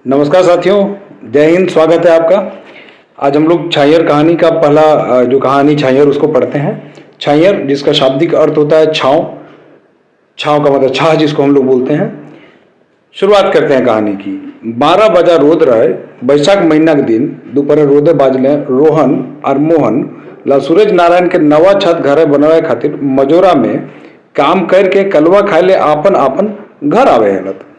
नमस्कार साथियों, जय हिंद। स्वागत है आपका। आज हम लोग छायर कहानी का पहला जो कहानी छायर उसको पढ़ते हैं। छायर जिसका शाब्दिक अर्थ होता है छाँव। छाँव का मतलब छाह जिसको हम लोग बोलते हैं। शुरुआत करते हैं कहानी की। 12 बजा रोद रहे बैसाख महीना के दिन दोपहर रोदे बाजले रोहन और मोहन ला सूरज नारायण के नवा छत घर बनवाए खातिर मजोरा में काम करके कलवा खाए ले आपन आपन घर आवे हलत।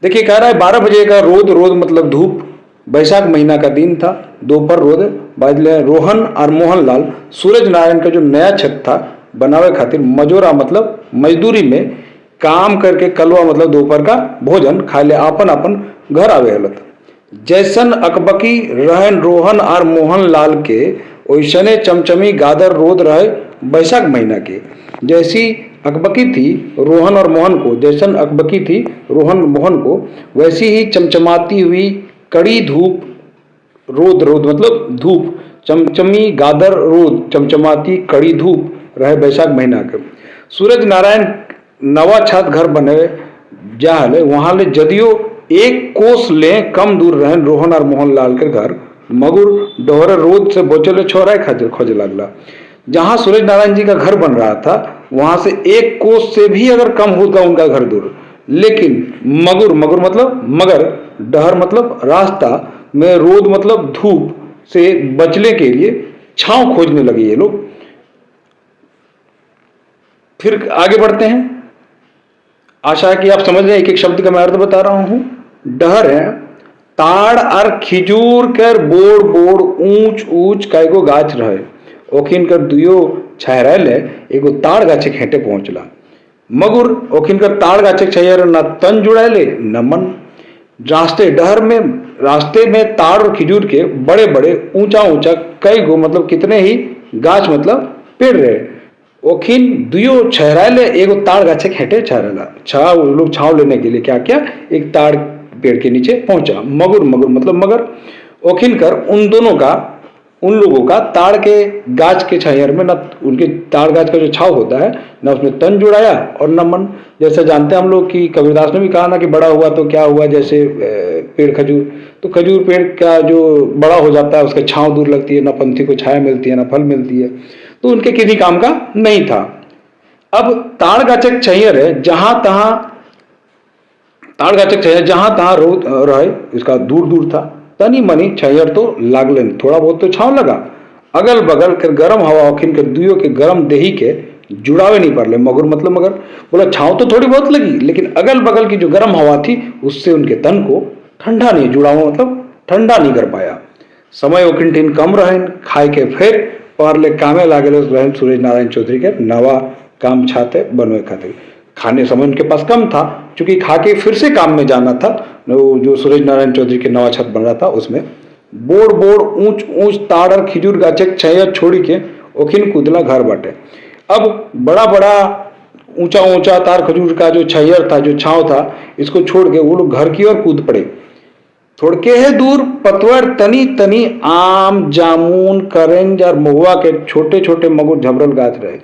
देखिए कह रहा है 12 बजे का रोद रोद मतलब धूप। बैसाख महीना का दिन था। दोपहर रोद बाजले रोहन और मोहनलाल सूरज नारायण का जो नया छत था बनावे खातिर मजोरा मतलब मजदूरी में काम करके कलवा मतलब दोपहर का भोजन खाए ले आपन आपन घर आवे हलत। जैसन अकबकी रहन रोहन और मोहनलाल के ओइसने चमचमी गादर रोद रहे बैसाख महीना के। जैसी अकबकी थी रोहन और मोहन को, जैसन अकबकी थी रोहन मोहन को, वैसी ही चमचमाती हुई कड़ी धूप रोद रोद मतलब धूप चमचमी गादर रोद चमचमाती कड़ी धूप रहे बैसाख महीना के। सूरज नारायण नवा छत घर बने जाहले वहां ले जदियो एक कोस ले कम दूर रहे रोहन और मोहनलाल के घर। मगुर डोहरे रोद से बोचले छोरा खोजे लगला। जहां सूरज नारायण जी का घर बन रहा था वहां से एक कोस से भी अगर कम होगा उनका घर दूर, लेकिन मगुर मगुर मतलब मगर, डहर मतलब रास्ता में, रोद मतलब धूप से बचने के लिए छांव खोजने लगे ये लोग। फिर आगे बढ़ते हैं। आशा है कि आप समझ रहे हैं, एक एक शब्द का मैं अर्थ बता रहा हूं। डहर है ताड़ और खिजूर कर बोड़ बोड़ ऊंच ऊंच कैगो गाछ रहे। ओखिन कर दुयो छहरैले एगो ताड़ गाछे खेटे पहुंचला। मगुर ओखिन कर ताड़ गाछे छहर न तन जुड़ैले न मन। रास्ते में ताड़ और खिजूर के बड़े बड़े ऊंचा ऊंचा कई गो मतलब कितने ही गाछ मतलब पेड़ रहे। ओखिन दुयो छहराले एगो ताड़ गाछे खेटे छहराला। छाव लोग छाव लेने के लिए क्या क्या एक ताड़ पेड़ के नीचे पहुंचा। मगुर मगुर मतलब मगर। ओखिन कर उन लोगों का ताड़ के गाछ के छायर में न उनके ताड़ गाछ का जो छाव होता है न उसमें तन जुड़ाया और न मन। जैसे जानते हैं हम लोग कि कबीरदास ने भी कहा ना कि बड़ा हुआ तो क्या हुआ, जैसे पेड़ खजूर, तो खजूर पेड़ का जो बड़ा हो जाता है उसका छाव दूर लगती है, न पंथी को छाया मिलती है न फल मिलती है, तो उनके किसी काम का नहीं था। अब ताड़ गाछक छहर है जहां तहां ताड़ गाछक छहर जहां तहां रोद रहे इसका दूर दूर था। तनी मनी छहर तो लागलन, थोड़ा बहुत तो छाव लगा। अगल बगल के गरम हवा ओखिन के दुयो के गरम देही के जुड़ावे नहीं पड़ले। मगर मतलब मगर बोला छाव तो थोड़ी बहुत लगी, लेकिन अगल बगल की जो गर्म हवा थी उससे उनके तन को ठंडा नहीं जुड़ावा मतलब ठंडा नहीं कर पाया। समय ओखिन टिन कम रहन खाए के फिर पहले कामे लागे रहन सूरज नारायण चौधरी के नवा काम छाते बनवे खातिर। खाने समय उनके पास कम था क्योंकि खा के फिर से काम में जाना था। जो सूरज नारायण चौधरी के नवा छत बन रहा था उसमें बोड़ बोड़ ऊंच ऊंच ताड़ और खिजूर गाछे छाया छोड़ी के ओखिन कूदला घर बाटे। अब बड़ा बड़ा ऊंचा ऊंचा तार खजूर का जो छायर था, जो छाव था, इसको छोड़ के वो लोग घर की ओर कूद पड़े। थोड़के है दूर पतवर तनी तनी आम जामुन करंज और महुआ के छोटे छोटे मगुर झबरल गाछ रहे।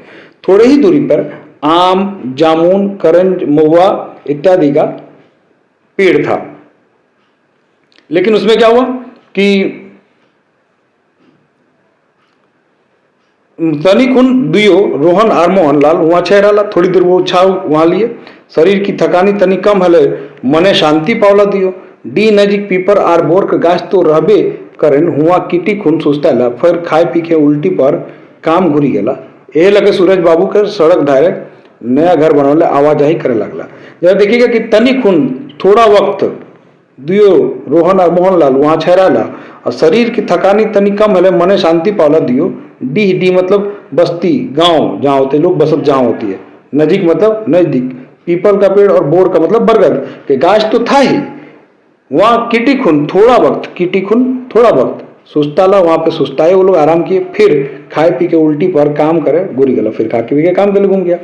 थोड़े ही दूरी पर आम जामुन करंज महुआ इत्यादि का पेड़ था। लेकिन उसमें क्या हुआ कि तनी खुन दुयो रोहन और मोहनलाल वहां छहराला। थोड़ी देर वो छाव वहां लिए। शरीर की थकानी तनी कम हले, मने शांति पावला दियो। डी नजीक पीपर आर बोर के गाछ तो रहबे करेन हुआ किटी खुन सुस्ताला। फिर खाए पी के उल्टी पर काम घुरी गेला। ए लगे सूरज बाबू के सड़क धारे नया घर बनवले आवाजाही करे लगला। जरा देखिएगा कि तनी खुन थोड़ा वक्त दुयो रोहन और मोहनलाल वहां छहराला और शरीर की थकानी तनी कम हले, मने शांति पावला दियो। डी मतलब बस्ती गांव जहां होते लोग बसत जहां होती है। नजीक मतलब नजदीक। पीपल का पेड़ और बोर का मतलब बरगद के गाछ तो था ही। वहां किटी खुन थोड़ा वक्त सुस्ताला, वहां पे सुस्ताए वो लोग आराम किए। फिर खाए पी के उल्टी पर काम करे गुरी गला। फिर खा के पी के काम के लिए घूम गया।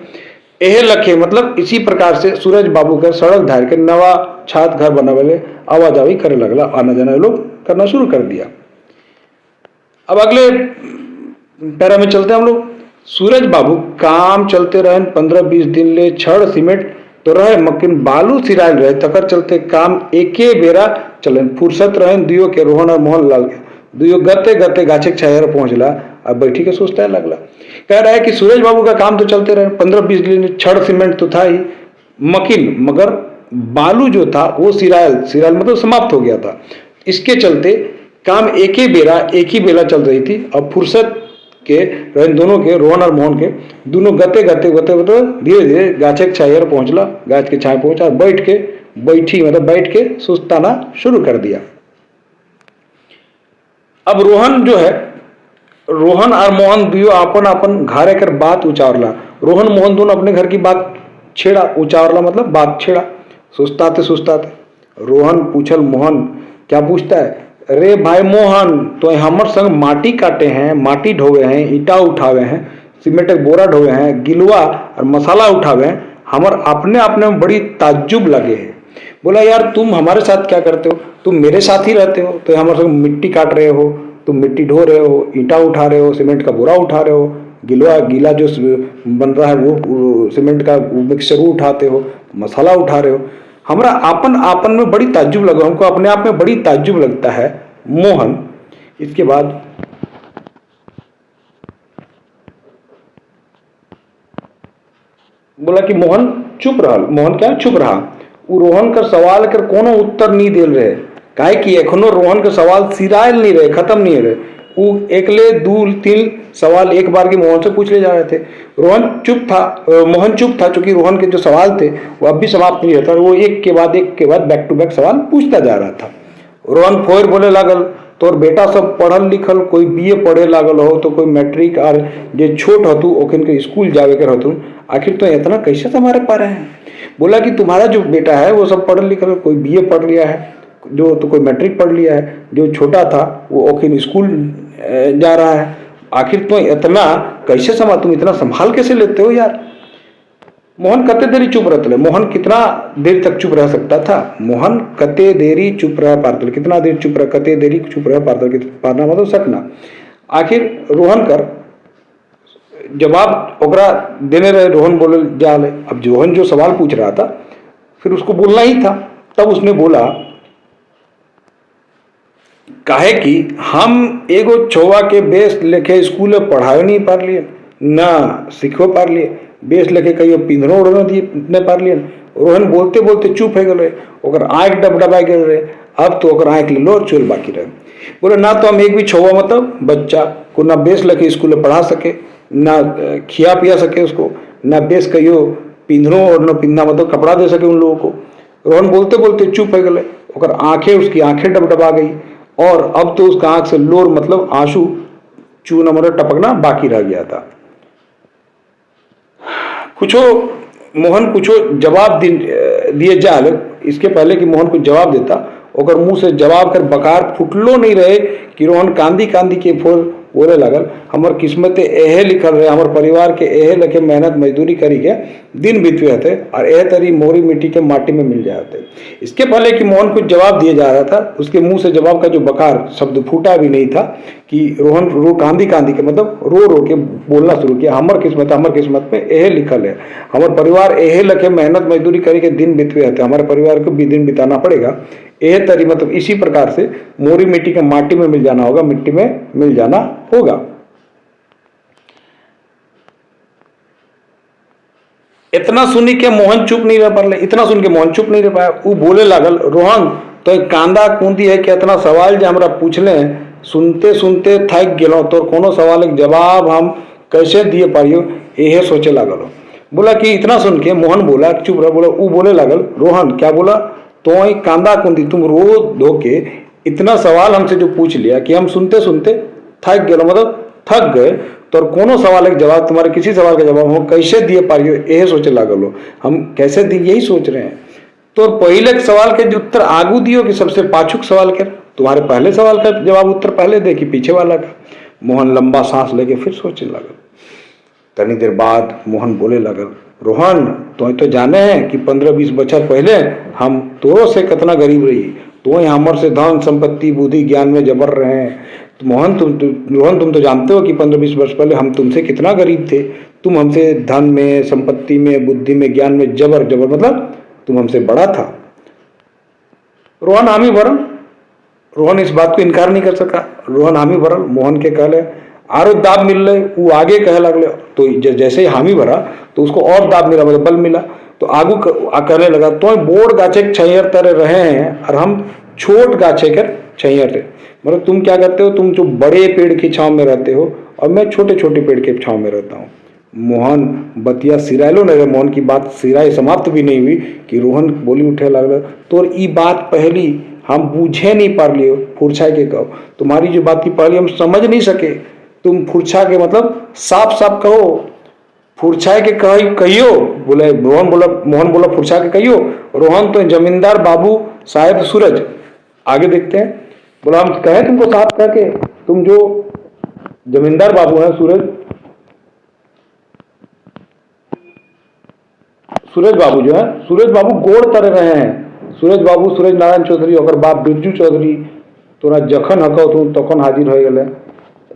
एह लखे मतलब इसी प्रकार से सूरज बाबू का सड़क धार के नवा छात घर बना वाले आवाजाही करे लगला। आना जाना लोग करना शुरू कर दिया। अब अगले पैरा में चलते हैं हम लोग। सूरज बाबू काम चलते रहे 15-20 दिन ले छड़ सीमेंट तो रहे मकिन बालू सिरायल रहे तकर चलते काम एके बेरा चलन फुर्सत रहे दियो के रोहन और मोहन लाल के दुयो गते गते गाछे छायर पहुंचला। अब बैठी के सोचता लगला, कह रहा है कि सूरज बाबू का काम तो चलते रहे, 15-20 दिन छड़ सीमेंट तो था ही, मकिन मगर बालू जो था वो सिरायल सिरायल मतलब समाप्त हो गया था। इसके चलते काम एक ही बेला चल रही थी। अब फुर्सत के रहन दोनों के रोहन और मोहन के दोनों गते गते गते गते धीरे धीरे गाछ के छायर पहुंचला, गाछ के छाया पहुंचा, बैठ के सुस्ताना शुरू कर दिया। अब रोहन जो है, रोहन और मोहन दुयो अपन अपन घरे कर बात उचारला। रोहन मोहन दोनों अपने घर की बात छेड़ा, उचारला मतलब बात छेड़ा। सुस्ताते रोहन पूछल मोहन, क्या पूछता है, रे भाई मोहन तो हमर संग माटी काटे हैं, माटी ढोवे हैं, ईटा उठावे हैं, सीमेंट के बोरा ढोवे हैं, गिलवा और मसाला उठावे हैं, हमर अपने अपने में बड़ी ताज्जुब लगे है। बोला यार तुम हमारे साथ क्या करते हो, तुम मेरे साथ ही रहते हो, तो हमारे संग मिट्टी काट रहे हो, तुम मिट्टी ढो रहे हो, ईटा उठा रहे हो, सीमेंट का बोरा उठा रहे हो, गीला जो बन रहा है वो सीमेंट का मिक्सचर उठाते हो, मसाला उठा रहे हो, हमारा आपन में बड़ी ताज्जुब लगा, हमको अपने आप में बड़ी ताज्जुब लगता है मोहन। इसके बाद बोला कि मोहन चुप रहा। मोहन क्या चुप रहा, वो रोहन का सवाल कर कोनो उत्तर नहीं दे रहे, काहे कि एखनो रोहन के सवाल सिरायल नहीं रहे, खत्म नहीं रहे। वो एकले 2-3 सवाल एक बार के मोहन से पूछ ले जा रहे थे। मोहन चुप था क्योंकि रोहन के जो सवाल थे वो अब भी समाप्त नहीं होता, वो एक के बाद बैक टू बैक सवाल पूछता जा रहा था। रोहन फोर बोले लागल, तोर बेटा सब पढ़ल लिखल, कोई बीए पढ़े लागल हो, तो कोई मैट्रिक, और जे छोट हतु ओखिन के स्कूल जावे कर हतु, आखिर तो इतना कैसे तुम्हारे पा रहे हैं। बोला कि तुम्हारा जो बेटा है वो सब पढ़ल लिखल, कोई बीए पढ़ लिया है, जो तो कोई मैट्रिक पढ़ लिया है, जो छोटा था वो ओखिन स्कूल जा रहा है, आखिर तो इतना कैसे तुम इतना संभाल कैसे लेते हो यार। मोहन कते देरी चुप रहते, मोहन कितना देर तक चुप रह सकता था, मोहन कते देरी चुप रह पारतल, कितना देर चुप रह, कते देरी चुप रह पारतल, पारना मतलब सकना। आखिर रोहन कर जवाब ओकरा देने रहे, रोहन बोले जा ले। अब रोहन जो सवाल पूछ रहा था फिर उसको बोलना ही था, तब उसने बोला, काहे कि हम एगो छुआ के बेस लेके स्कूल में पढ़ाए नहीं पार लिए, ना सीखो पार लिए, बेस लेके कहियो पिंधनो उड़नो दिए पार लिए। रोहन बोलते बोलते चुप हो गए, ओकर आँख डबडबा गए रहे। अब तो ओकर आँख लोर चोल बाकी रहे। बोले ना तो हम एक भी छुआ मतलब बच्चा को ना बेस लेके स्कूल में पढ़ा सके, ना खिया पिया सके उसको, ना बेस कहियो पिंधनो और न पिंधना मतलब कपड़ा दे सके उन लोगों को। रोहन बोलते बोलते चुप हो गए, ओकर उसकी आंखें डबडबा गई, और अब तो उसका आंख से लोर मतलब आंसू चूना मतलब टपकना बाकी रह गया था। मोहन कुछो जवाब दिए जाल, इसके पहले कि मोहन कुछ जवाब देता, ओकर मुंह से जवाब कर बकार फुटलो नहीं रहे कि रोहन कांदी कांदी के फोर बोले लगल, हमर किस्मत एहे लिखल रहे, हमर परिवार के एहे लखे मेहनत मजदूरी करी के दिन बीतवे हते, और एह तरी मोरी मिट्टी के माटी में मिल जाते। इसके पहले कि मोहन कुछ जवाब दिए जा रहा था, उसके मुंह से जवाब का जो बकार शब्द फूटा भी नहीं था कि रोहन कांदी कांदी के मतलब रो के बोलना शुरू किया, हमर किस्मत में एहे लिखल है, हमर परिवार एहे लखे मेहनत मजदूरी करी के दिन बीतवे हते, हमारे परिवार को भी दिन बिताना पड़ेगा। एह तरी मतलब इसी प्रकार से मोरी मिट्टी के माटी में मिल जाना होगा, मिट्टी में मिल जाना होगा। इतना सुन के मोहन चुप नहीं रह पाया, वो बोले लागल, रोहन तो एक कांदा कूंदी है कि इतना सवाल जो हमरा पूछले सुनते सुनते थक गेलो, तो कोनो सवाल के जवाब हम कैसे दिए पारियो, यह सोचे लागल। बोला कि इतना सुन के मोहन बोला चुप रह, बोला वो बोले लागल, रोहन क्या बोला, तो कांदा कुंदी तुम रो धो के इतना सवाल हमसे जो पूछ लिया कि हम सुनते सुनते थक गए, मतलब थक गए, तो कोनो सवाल के जवाब, तुम्हारे किसी सवाल का जवाब हम कैसे दिए पारियो, यह सोचे लागलो, हम कैसे दिए यही सोच रहे हैं। तो पहले सवाल के जो उत्तर आगू दियो कि सबसे पाछुक सवाल के, तुम्हारे पहले सवाल का जवाब उत्तर पहले दे कि पीछे वाला का। मोहन लंबा सांस लेके फिर सोचने लगल। तनी देर बाद मोहन बोले लगल, रोहन तो जाने हैं कि 15-20 बछर पहले हम तोरो से कितना गरीब रही, तो हमर से धन संपत्ति बुद्धि ज्ञान में जबर रहे हैं, तो रोहन तुम तो जानते हो कि 15-20 वर्ष पहले हम तुमसे कितना गरीब थे। तुम हमसे धन में, संपत्ति में, बुद्धि में, ज्ञान में जबर जबर मतलब तुम हमसे बड़ा था। रोहन हामी भरल। रोहन इस बात को इनकार नहीं कर सका। रोहन हामी भरल। मोहन के कहले आरो दाब मिल रहे, वो आगे कहे लगले। तो जैसे ही हामी भरा तो उसको और दाब मिला, मतलब बल मिला। तो आगू कहने लगा तो बोड़ गाछे छैयर तरह रहे हैं और हम छोट गाछे कर छैयर थे। मतलब तुम क्या करते हो, तुम जो बड़े पेड़ की छांव में रहते हो और मैं छोटे छोटे पेड़ के छांव में रहता हूँ। मोहन बतिया सिरायलो नहीं रहे। मोहन की बात सिराय समाप्त भी नहीं हुई कि रोहन बोली उठे लग तो ई बात पहली हम बूझे नहीं पा लियो। फुरछा के कहो, तुम्हारी जो बात की पहली हम समझ नहीं सके। तुम फुरछा के मतलब साफ साफ कहो। फुरछा के कहियो। बोले मोहन बोला फुरछा के कहियो। रोहन तो जमींदार बाबू साहेब सूरज। आगे देखते हैं। बोला हम कहे तुमको साफ कह के, तुम जो जमींदार बाबू हैं सूरज बाबू जो है, सूरज बाबू गोड़ तर रहे हैं। सूरज बाबू सूरज नारायण चौधरी और बाप बिरजू चौधरी तोरा जखन हको तुम तखन हाजिर हो गए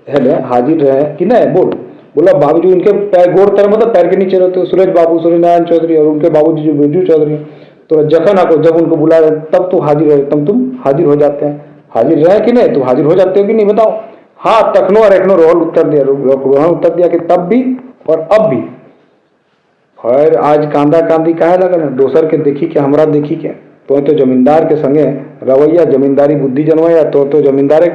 है हाजिर रहे कि नहीं बोल। बोला बाबूजी उनके पैर गोड़ तर मतलब पैर के नीचे रहते हो। सूरज बाबू सूरज नारायण चौधरी और उनके बाबूजी जो बिरजू चौधरी तोरा जखन हको, जब उनको बुला रहे तब तो हाजिर हो, तब तुम हाजिर हो जाते हैं। हाजिर रहे कि नहीं, तुम हाजिर हो जाते हो कि नहीं बताओ। हाँ तखनो और एखनो रोहन उत्तर दिया कि तब भी और अब भी। खैर आज कांदा कांदी काहे लगल है, दोसर के देखी के हमरा देखी के। तो जमींदार के संगे रवैया जमींदारी बुद्धि जनवैया तो जमींदारे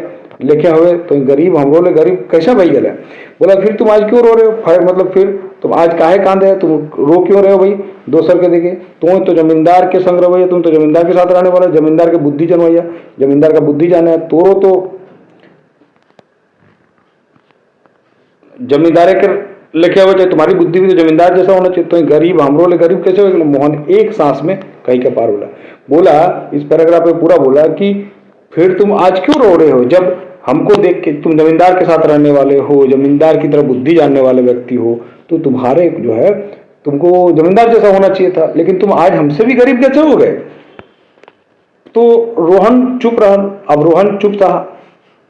लेखे हुए तो गरीब हमरो ले गरीब कैसा भई गए। बोला फिर तुम आज क्यों रो रहे हो, फिर मतलब फिर तुम आज काहे कांदे है, तुम रो क्यों रहे हो भाई दोसर के देखे। तुम तो जमींदार के संग रवैया, तुम तो जमींदार के साथ रहने वाला, जमींदार के बुद्धि जनवैया, जमींदार का बुद्धि जाने। तोरो तो जमींदारे के लेके आवे चाहिए, तुम्हारी बुद्धि भी तो जमींदार जैसा होना चाहिए। तो गरीब हमरो ले गरीब कैसे हो। मोहन एक सांस में कहीं के पार बोला इस पैराग्राफ में पूरा बोला कि फिर तुम आज क्यों रो रहे हो, जब हमको देख के तुम जमींदार के साथ रहने वाले हो, जमींदार की तरह बुद्धि जानने वाले व्यक्ति हो, तो तुम्हारे जो है तुमको जमींदार जैसा होना चाहिए था, लेकिन तुम आज हमसे भी गरीब कैसे हो गए। तो रोहन चुप रहा। अब रोहन चुप था।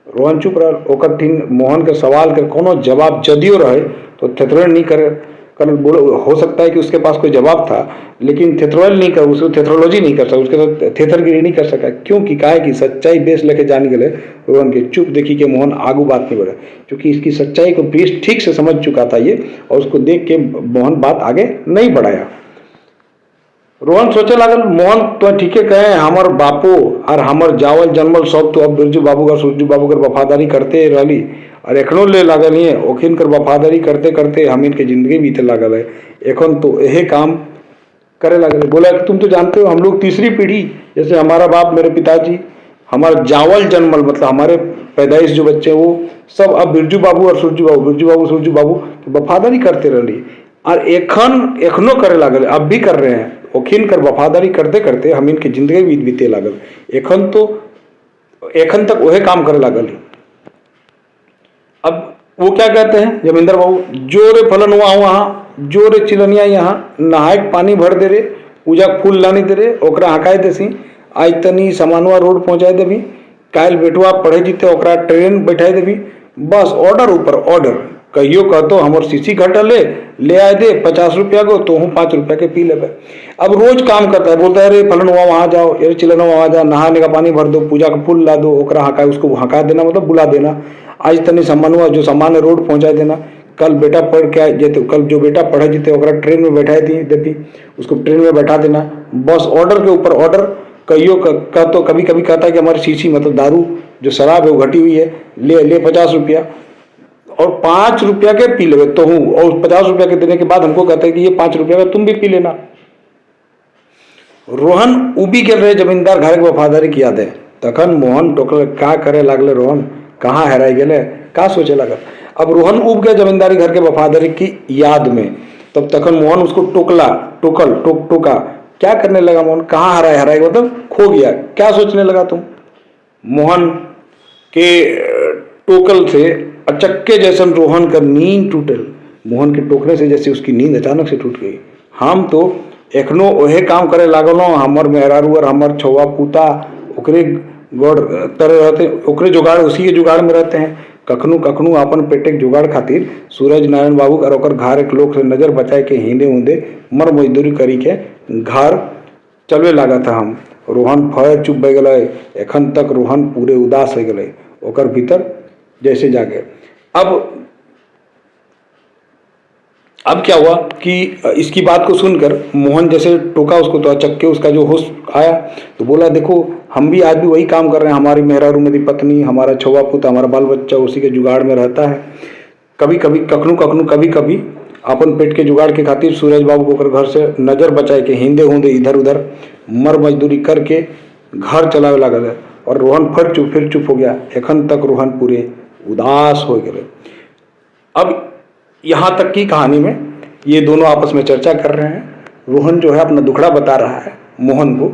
रोहन चुप रहा। ओकर तीन मोहन के सवाल के कोनो जवाब जदियो रहे तो थेथरोल नहीं करे। बोलो हो सकता है कि उसके पास कोई जवाब था, लेकिन थेथरोल नहीं कर, उसको थेथरोलॉजी नहीं कर सका, उसके साथ थेथरगिरी नहीं कर सका। क्योंकि काहे कि सच्चाई बेस लेके जाने गए रोहन के। चुप देखी के मोहन आगू बात नहीं बढ़ा, क्योंकि इसकी सच्चाई को बेस ठीक से समझ चुका था ये, और उसको देख के मोहन बात आगे नहीं बढ़ाया। रोहन सोचे लागल मोहन तो ठीके कहे, हमर बापो और हमर जावल जन्मल सब तो अब बिरजू बाबू का सूरजू बाबू कर वफादारी करते रही और एखनो ले लागल ही ओखिन कर वफादारी करते करते हम इनके जिंदगी बीते लागल है। एखन तो यही काम करे लागल। बोला कि तुम तो जानते हो हम लोग तीसरी पीढ़ी, जैसे हमारा बाप मेरे पिताजी हमारा जावल जन्मल मतलब हमारे पैदाइश जो बच्चे वो सब अब बिरजू बाबू और सूरजू बाबू, बिरजू बाबू सूरजू बाबू वफादारी करते रही और एखनो करे लागल, अब भी कर रहे हैं। ओखिन कर वफादारी करते करते हम इनके जिंदगी बीते लागल। एखन तक वही काम करे लागल। अब वो क्या कहते हैं जमींदार बाबू, जोरे फलन हुआ वहाँ, जोरे चिलनिया यहाँ, नहाय पानी भर दे रे, पूजा फूल लानी दे रे, ओकरा हकाय देसी, आज तनी सामानवा रोड पहुँचाए देवी, काल बेटुआ पढ़े जीते ओकरा ट्रेन बैठाए देवी, बस ऑर्डर ऊपर ऑर्डर। कहियो कहतो हमर सीसी घटा ले आए दे 50 रुपया को, तो हूँ 5 रुपया के पी लेबे। अब रोज काम करता है, बोलता है अरे फलन हुआ वहाँ जाओ, अरे चिलना वहाँ जाओ, नहाने का पानी भर दो, पूजा का फूल ला दो, ओकरा हका, उसको हका देना मतलब बुला देना। आज तनी सामान हुआ जो सामान है रोड पहुँचा देना। कल बेटा पढ़ के जेते, कल जो बेटा पढ़े जीते ओकरा ट्रेन में बैठा देती, उसको ट्रेन में बैठा देना, बस ऑर्डर के ऊपर ऑर्डर। कहियो कहतो कभी कभी कहता है कि हमारी शीशी मतलब दारू जो शराब है वो घटी हुई है, ले 50 रुपया और 5 रुपया के पी लेवे तो हूँ, और 50 रुपया के देने के बाद हमको कहते हैं कि ये 5 रुपया का तुम भी पी लेना। रोहन उबी के रहे जमींदार घर के वफादारी की याद है। तखन मोहन टोकल का करे लागले, रोहन कहाँ हेराई गए, का सोचे लगा। अब रोहन उब गए जमींदारी घर के वफादारी की याद में। तब तखन मोहन उसको टोका क्या करने लगा। मोहन कहाँ हराए मतलब खो गया, क्या सोचने लगा तुम। मोहन के टोकल से अचक्के जैसन रोहन का नींद टूटल। मोहन के टोकने से जैसे उसकी नींद अचानक से टूट गई। हम तो एखनो ओहे काम करे लागल, हमर मेहरारू और हमर छौआ पूता ओकरे गौड़ तरह रहते, ओकरे जुगाड़ उसी के जुगाड़ में रहते हैं। कखनू कखनू अपन पेटे जुगाड़ खातिर सूरज नारायण बाबू और ओकर घर एक लोग से नजर बचाए के हींदे ऊंदे मर मजदूरी करी के घर चलवे लागा था। हम रोहन फय चुप बह गए। एखन तक रोहन पूरे उदास हो गए, ओकर भीतर जैसे जागे। अब क्या हुआ कि इसकी बात को सुनकर मोहन जैसे टोका उसको, तो अचक्के उसका जो होश आया तो बोला, देखो हम भी आज भी वही काम कर रहे हैं। हमारी मेहरारू मेरी पत्नी, हमारा छुआ पुत, हमारा बाल बच्चा उसी के जुगाड़ में रहता है। कभी कभी कखनू कखनू कभी कभी अपन पेट के जुगाड़ के खातिर सूरज बाबू को घर से नजर बचाए के हिंदे होंदे इधर उधर मर मजदूरी करके घर चलावे लगा। और रोहन फिर चुप हो गया। एखन तक रोहन पूरे उदास हो गए। अब यहाँ तक की कहानी में ये दोनों आपस में चर्चा कर रहे हैं। रोहन जो है अपना दुखड़ा बता रहा है मोहन को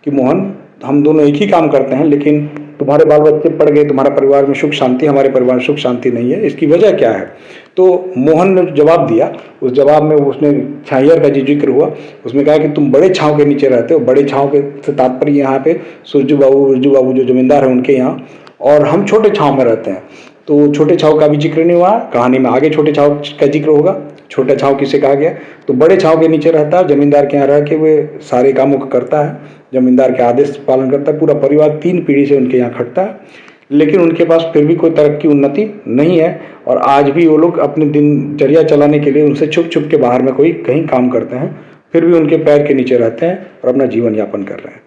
कि मोहन, हम दोनों एक ही काम करते हैं, लेकिन तुम्हारे बाल बच्चे पड़ गए, तुम्हारे परिवार में सुख शांति, हमारे परिवार में सुख शांति नहीं है, इसकी वजह क्या है? तो मोहन ने जवाब दिया। उस जवाब में उसने छाइयर का जिक्र हुआ। उसमें कहा कि तुम बड़े छाँव के नीचे रहते हो। बड़े छाँव के से तात्पर्य यहाँ पे सुरजू बाबू जो जमींदार है उनके यहाँ, और हम छोटे छाँव में रहते हैं। तो छोटे छाव का भी जिक्र नहीं हुआ कहानी में, आगे छोटे छाव का जिक्र होगा। छोटा छाव किसे कहा गया? तो बड़े छाव के नीचे रहता है, जमींदार के यहाँ रह के वे सारे कामों को करता है, जमींदार के आदेश पालन करता है। पूरा परिवार 3 पीढ़ी से उनके यहाँ खटता है, लेकिन उनके पास फिर भी कोई तरक्की उन्नति नहीं है। और आज भी वो लोग अपनी दिनचर्या चलाने के लिए उनसे छुप छुप के बाहर में कोई कहीं काम करते हैं, फिर भी उनके पैर के नीचे रहते हैं और अपना जीवन यापन कर रहे हैं।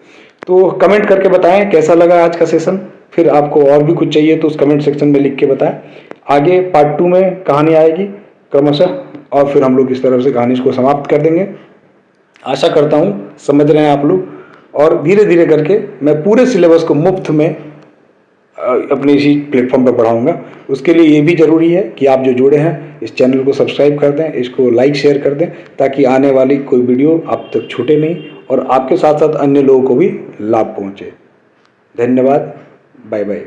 तो कमेंट करके बताएं कैसा लगा आज का सेशन। फिर आपको और भी कुछ चाहिए तो उस कमेंट सेक्शन में लिख के बताएं। आगे पार्ट 2 में कहानी आएगी क्रमशः, और फिर हम लोग इस तरह से कहानी को समाप्त कर देंगे। आशा करता हूँ समझ रहे हैं आप लोग, और धीरे धीरे करके मैं पूरे सिलेबस को मुफ्त में अपने इसी प्लेटफॉर्म पर पढ़ाऊँगा। उसके लिए ये भी ज़रूरी है कि आप जो जुड़े हैं इस चैनल को सब्सक्राइब कर दें, इसको लाइक शेयर कर दें, ताकि आने वाली कोई वीडियो आप तक छूटे नहीं और आपके साथ साथ अन्य लोगों को भी लाभ पहुँचे। धन्यवाद। Bye bye.